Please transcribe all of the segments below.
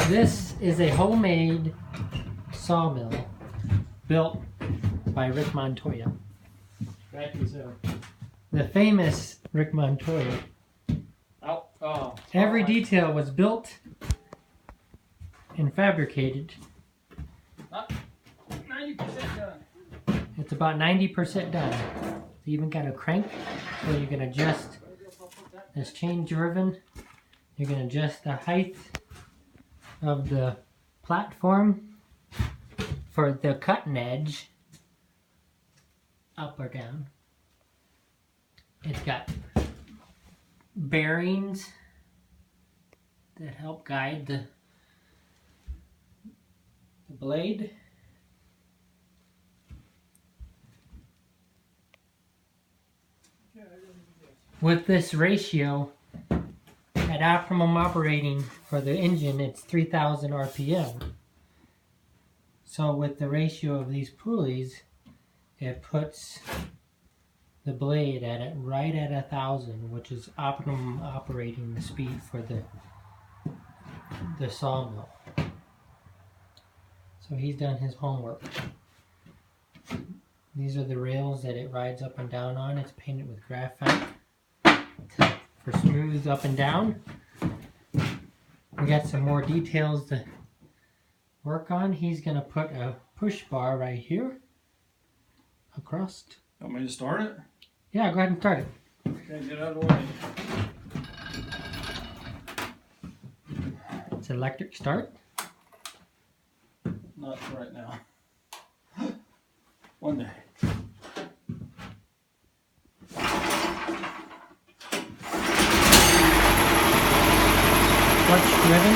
This is a homemade sawmill built by Rick Montoya. The famous Rick Montoya. Every detail was built and fabricated. 90% done. It's about 90% done. You even got a crank so you can adjust this chain driven. You can adjust the height of the platform for the cutting edge, up or down. It's got bearings that help guide the blade. With this ratio, at optimum operating for the engine, it's 3,000 RPM. So with the ratio of these pulleys, it puts the blade at it right at 1,000, which is optimum operating the speed for the sawmill. So he's done his homework. These are the rails that it rides up and down on. It's painted with graphite for smooth up and down. We got some more details to work on. He's going to put a push bar right here across. Want me to start it? Yeah, go ahead and start it. Okay, get out of the way. It's electric start. Not right now. One day. Clutch driven.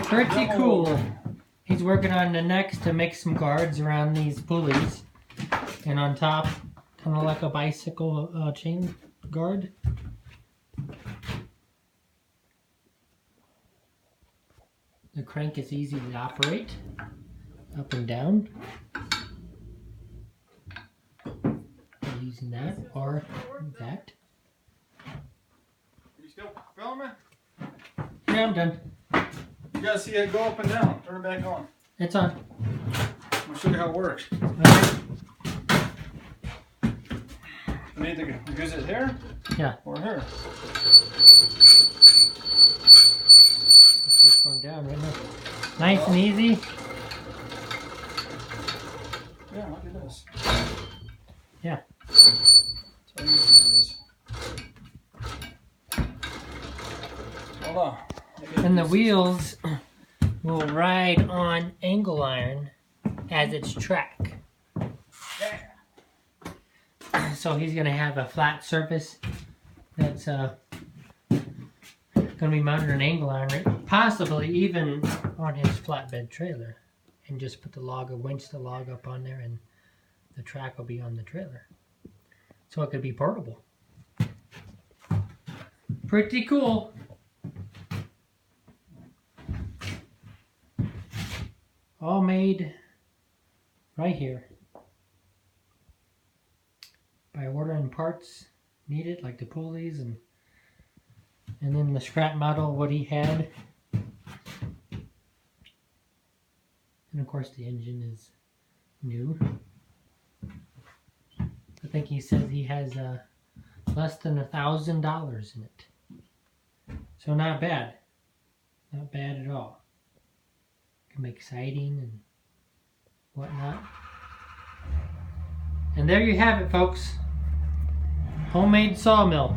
Pretty cool. He's working on the necks to make some guards around these pulleys, and on top, kind of like a bicycle chain guard. The crank is easy to operate, up and down. Using that or that. You still filming? Yeah, I'm done. You gotta see it go up and down. Turn it back on. It's on. I'll show you how it works. Okay. I need to use it here Yeah. or here. It's going down right now. Nice and easy. Yeah, look at this. Yeah. That's how easy it is. Hold on. And the wheels will ride on angle iron as its track. So he's going to have a flat surface that's going to be mounted on angle iron, possibly even on his flatbed trailer, and just put the log or winch the log up on there, and the track will be on the trailer. So it could be portable. Pretty cool. All made right here by ordering parts needed, like the pulleys and then the scrap model what he had, and of course the engine is new. I think he says he has less than $1,000 in it, so not bad at all. Can make siding and whatnot. And there you have it, folks. Homemade sawmill.